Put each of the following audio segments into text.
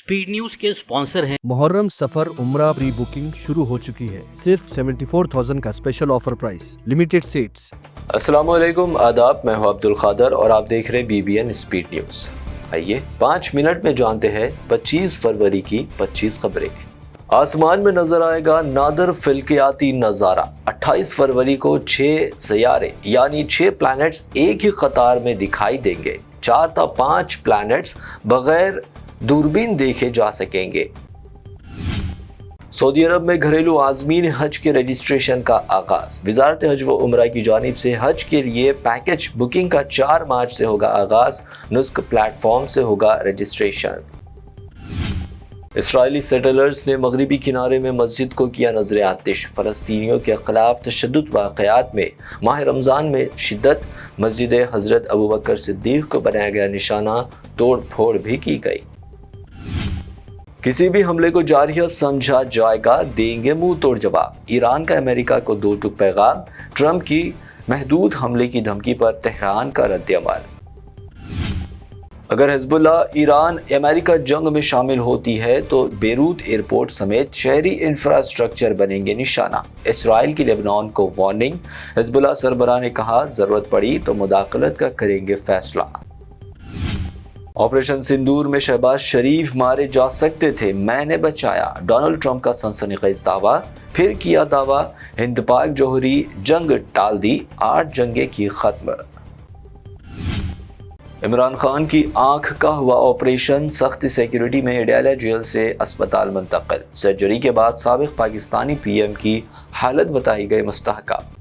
Speed news के sponsor हैं मुहर्रम सफर उम्रा प्री बुकिंग शुरू हो चुकी है। सिर्फ 74,000 का special offer price, limited seats. अस्सलाम वालेकुम, आदाब। मैं हूं अब्दुल खादर और आप देख रहे हैं BBN स्पीड न्यूज। आइए 5 मिनट में जानते हैं 25 फरवरी की 25 खबरें। आसमान में नजर आएगा नादर फिल्कियाती नज़ारा। 28 फरवरी को 6 सैयारे यानी 6 प्लैनेट्स एक ही कतार में दिखाई देंगे। 4 था 5 प्लैनेट्स बगैर दूरबीन देखे जा सकेंगे। सऊदी अरब में घरेलू आज़मीन हज के रजिस्ट्रेशन का आगाज। वजारत हज व उमरा की जानिब से हज के लिए पैकेज बुकिंग का 4 मार्च से होगा आगाज। नुस्क प्लेटफॉर्म से होगा रजिस्ट्रेशन। इसराइली सेटलर्स ने मगरिबी किनारे में मस्जिद को किया नजर आतिश। फलस्तीनियों के खिलाफ तशद्दुद वाक़यात में माह रमज़ान में शिद्दत। मस्जिद हज़रत अबू बकर सिद्दीक़ को बनाया गया निशाना, तोड़ फोड़ भी की गई। किसी भी हमले को जारियत समझा जाएगा, देंगे मुंह तोड़ जवाब। ईरान का अमेरिका को 2 टूक पैगाम। ट्रंप की महदूद हमले की धमकी पर तेहरान का रद्द-ए-अमल। अगर हिजबुल्लाह ईरान अमेरिका जंग में शामिल होती है तो बेरूत एयरपोर्ट समेत शहरी इंफ्रास्ट्रक्चर बनेंगे निशाना। इसराइल की लेबनान को वार्निंग। हिजबुल्लाह सरबराह ने कहा, जरूरत पड़ी तो मुदाखलत का करेंगे फैसला। ऑपरेशन सिंदूर में शहबाज शरीफ मारे जा सकते थे, मैंने बचाया। डोनाल्ड ट्रंप का सनसनीखेज दावा। फिर किया दावा, हिंद पाक जौहरी जंग टाल दी, 8 जंगें की खत्म। इमरान खान की आंख का हुआ ऑपरेशन, सख्त सिक्योरिटी में अडाला जेल से अस्पताल मुंतकिल। सर्जरी के बाद साबिक पाकिस्तानी PM की हालत बताई गई मुस्तहकम।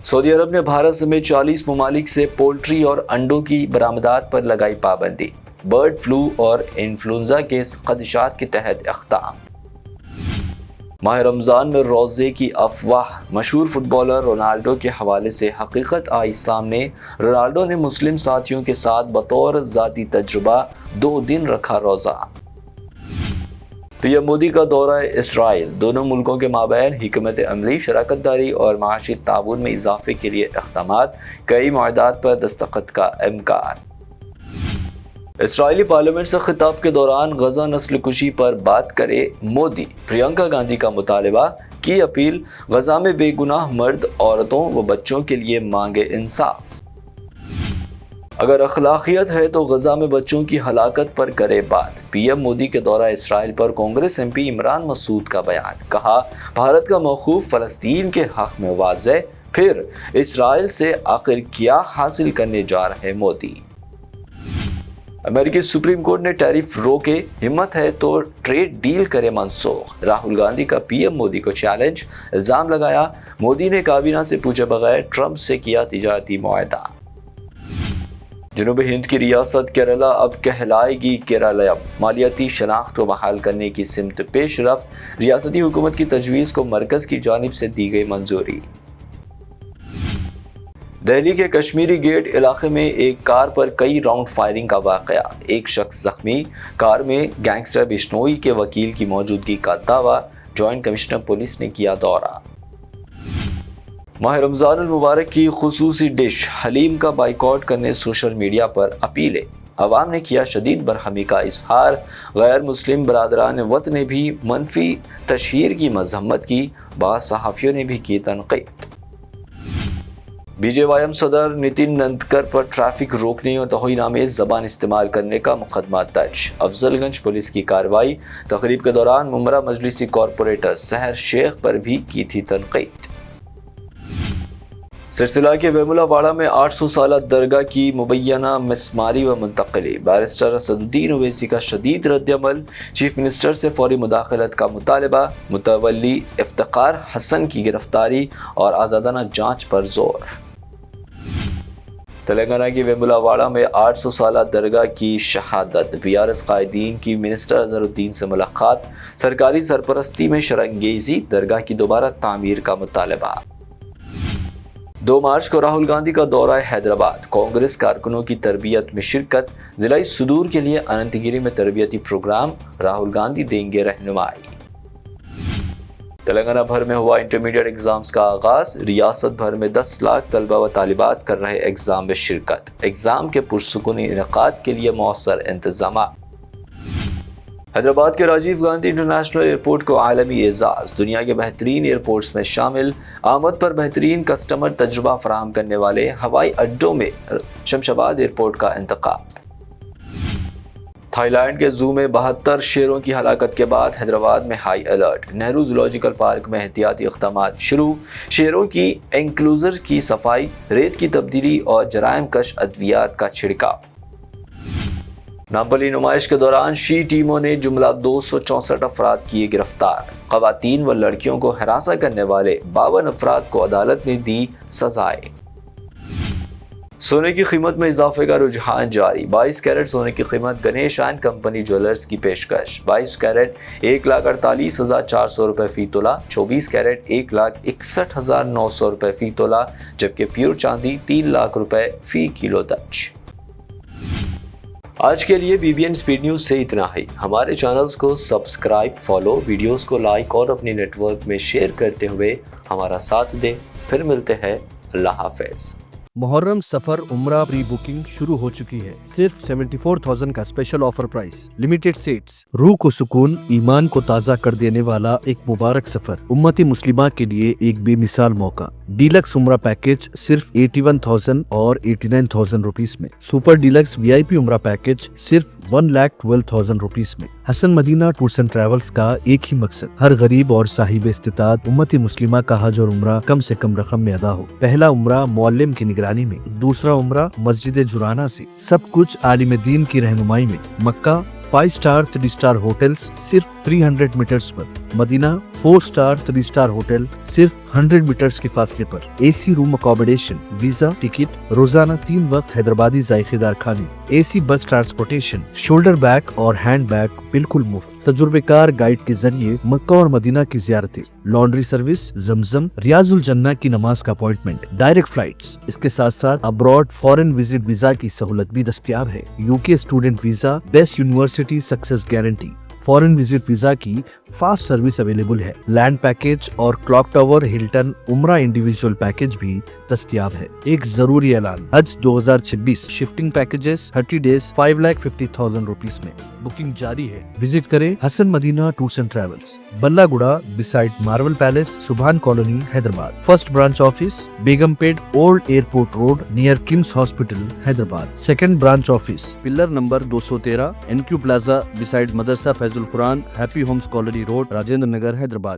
सऊदी अरब ने भारत समेत 40 ममालिक से पोल्ट्री और अंडों की बरामदात पर लगाई पाबंदी। बर्ड फ्लू और इन्फ्लुएंजा के खदशात के तहत इख्ताम। माह रमज़ान में रोज़े की अफवाह। मशहूर फुटबॉलर रोनाल्डो के हवाले से हकीकत आई सामने। रोनाल्डो ने मुस्लिम साथियों के साथ बतौर ज़ाती तजुर्बा 2 दिन रखा रोज़ा। PM मोदी का दौरा इसराइल। दोनों मुल्कों के माबैन हिकमत अमली, शराकत दारी और माशी ताउन में इजाफे के लिए इक़दामात। कई मुआहदात पर दस्तखत का इम्कान। इसराइली पार्लियामेंट से खिताब के दौरान गजा नस्ल कुशी पर बात करे मोदी। प्रियंका गांधी का मुतालबा की अपील। गजा में बेगुनाह मर्द, औरतों व बच्चों के लिए मांगे इंसाफ। अगर अखलाकियत है तो गजा में बच्चों की हलाकत पर करे बात। PM मोदी के दौरा इसराइल पर कांग्रेस MP इमरान मसूद का बयान। कहा, भारत का मौक़ूफ़ फ़लस्तीन के हक़ में वाज़ेह। फिर इसराइल से आखिर क्या हासिल करने जा रहे मोदी। अमेरिकी सुप्रीम कोर्ट ने टैरिफ रोके, हिम्मत है तो ट्रेड डील करे मनसूख। राहुल गांधी का PM मोदी को चैलेंज। इल्जाम लगाया, मोदी ने काबीना से पूछे बगैर ट्रंप से किया तिजारती मुआहदा। जनूबी हिंद की रियासत केरला अब कहलाएगी केरलयम। मालियाती शनाख्त को बहाल करने की सिमत पेशरफ्त। रियासती हुकूमत की तजवीज़ को मरकज़ की जानिब से दी गई मंजूरी। दिल्ली के कश्मीरी गेट इलाके में एक कार पर कई राउंड फायरिंग का वाक़या। एक शख्स जख्मी। कार में गैंगस्टर बिश्नोई के वकील की मौजूदगी का दावा। जॉइंट कमिश्नर पुलिस ने किया दौरा। माह रमज़ान मुबारक की खुसूसी डिश हलीम का बाइकआउट करने सोशल मीडिया पर अपीलें। अवाम ने किया शदीद बरहमी का इजहार। गैर मुस्लिम बरादरान वतन ने भी मनफी तशहीर की मजम्मत की। बाज़ सहाफ़ियों ने भी की तनक़ीद। BJYM सदर नितिन नंदकर पर ट्रैफिक रोकने और तौहीनामेज़ ज़बान इस्तेमाल करने का मुकदमा दर्ज। अफजलगंज पुलिस की कार्रवाई। तकरीब के दौरान मुमरा मजलिसी कॉरपोरेटर सहर शेख पर भी की थी तनक़ीद। सिलसिला के वेमुलावाड़ा में 800 साला दरगाह की मुबैना मिसमारी व मुंतकली। बैरिस्टर असदुद्दीन ओवैसी का शदीद रद्द-ए-अमल। चीफ मिनिस्टर से फौरी मुदाखलत का मुतालबा। मुतवल्ली इफ्तिखार हसन की गिरफ्तारी और आज़ादाना जांच पर जोर। तेलंगाना की वेमुलावाड़ा में 800 साला दरगाह की शहादत। BRS कायदीन की मिनिस्टर अजहरुद्दीन से मुलाकात। सरकारी सरपरस्ती में शरंगेजी। दरगाह की दोबारा तामीर का मुतालबा। 2 मार्च को राहुल गांधी का दौरा हैदराबाद। कांग्रेस कारकुनों की तरबियत में शिरकत। जिला सुदूर के लिए अनंतगिरी में तरबियती प्रोग्राम। राहुल गांधी देंगे रहनुमाई। तेलंगाना भर में हुआ इंटरमीडिएट एग्जाम्स का आगाज। रियासत भर में 10 लाख तलबा व तालिबात कर रहे एग्जाम में शिरकत। एग्जाम के पुरसुकूनी इनेकाद के लिए मौसर इंतजाम। حیدرآباد کے راجیو گاندھی انٹرنیشنل ایئرپورٹ کو عالمی اعزاز، دنیا کے بہترین ایئرپورٹس میں شامل، آمد پر بہترین کسٹمر تجربہ فراہم کرنے والے ہوائی اڈوں میں شمشاباد ایئرپورٹ کا انتخاب۔ تھائی لینڈ کے زو میں 72 شیروں کی ہلاکت کے بعد حیدرآباد میں high alert, Nehru zoological park میں احتیاطی اقدامات شروع، شیروں کی انکلوزر کی صفائی، ریت کی تبدیلی اور جرائم کش ادویات کا چھڑکاؤ۔ نامپلی نمائش کے دوران شی ٹیموں نے جملہ 264 افراد کیے گرفتار، خواتین و لڑکیوں کو ہراساں کرنے والے 52 افراد کو عدالت نے دی سزائیں۔ سونے کی قیمت میں اضافے کا رجحان جاری، 22 کیرٹ سونے کی قیمت گنیش اینڈ کمپنی جویلرز کی پیشکش، 22 کیرٹ 1,48,400 روپے فی تولہ، 24 کیرٹ 1,61,900 روپے فی تولہ، جبکہ پیور چاندی 3 لاکھ روپے فی کلو درج۔ آج کے لیے BBN اسپیڈ نیوز سے اتنا ہی۔ ہمارے چینلز کو سبسکرائب، فالو، ویڈیوز کو لائک اور اپنے نیٹ ورک میں شیئر کرتے ہوئے ہمارا ساتھ دیں۔ پھر ملتے ہیں، اللہ حافظ۔ محرم سفر عمرہ پری بکنگ شروع ہو چکی ہے، صرف 74,000 کا special offer price, limited sets, روح کو سکون، ایمان کو تازہ کر دینے والا ایک مبارک سفر، امتی مسلمہ کے لیے ایک بے مثال موقع۔ ڈیلکس عمرہ پیکج صرف 81,000 اور 89,000 روپیز میں، سپر ڈیلکس VIP عمرہ پیکج صرف 1,12,000 روپیز میں۔ حسن مدینہ ٹورز اینڈ ٹریولز کا ایک ہی مقصد، ہر غریب اور صاحب استطاعت امتی مسلمہ کا حج اور عمرہ کم سے کم رقم میں ادا ہو۔ پہلا عمرہ معلم کی نگرانی میں، دوسرا عمرہ مسجد جرانہ سے، سب کچھ عالم دین کی رہنمائی میں۔ مکہ 5 سٹار 3 سٹار ہوٹلز صرف 300 میٹرز پر، مدینہ 4 سٹار 3 سٹار ہوٹل صرف 100 میٹرز کے فاصلے پر، AC روم اکوموڈیشن، ویزا، ٹکٹ، روزانہ 3 وقت حیدرآبادی ذائقے دار کھانے، AC بس ٹرانسپورٹیشن، شولڈر بیگ اور ہینڈ بیگ بالکل مفت، تجربے کار گائیڈ کے ذریعے مکہ اور مدینہ کی زیارتیں، لانڈری سروس، زمزم، ریاض الجنہ کی نماز کا اپوائنٹمنٹ، ڈائریکٹ فلائٹس۔ اس کے ساتھ ساتھ ابراڈ فورن وزٹ ویزا کی سہولت بھی دستیاب ہے، UK student visa, best university success guarantee, foreign visit visa کی فاسٹ سروس اویلیبل ہے، لینڈ پیکج اور کلاک ٹاور ہلٹن عمرہ انڈیویجول پیکج بھی دستیاب ہے۔ ایک ضروری اعلان، حج 2026 شفٹنگ پیکجز 30 ڈیز 5,50,000 روپیز میں، بکنگ جاری ہے۔ وزٹ کریں Hasan Madina tours and travels, بلہ گڑا beside Marvel palace, Subhan colony, Hyderabad. First branch office Begumpet old airport road near Kings hospital, Hyderabad. Second branch office pillar number 213 NQ plaza beside مدرسہ Faiz ul-Quran, happy homes colony road, Rajendra Nagar, Hyderabad.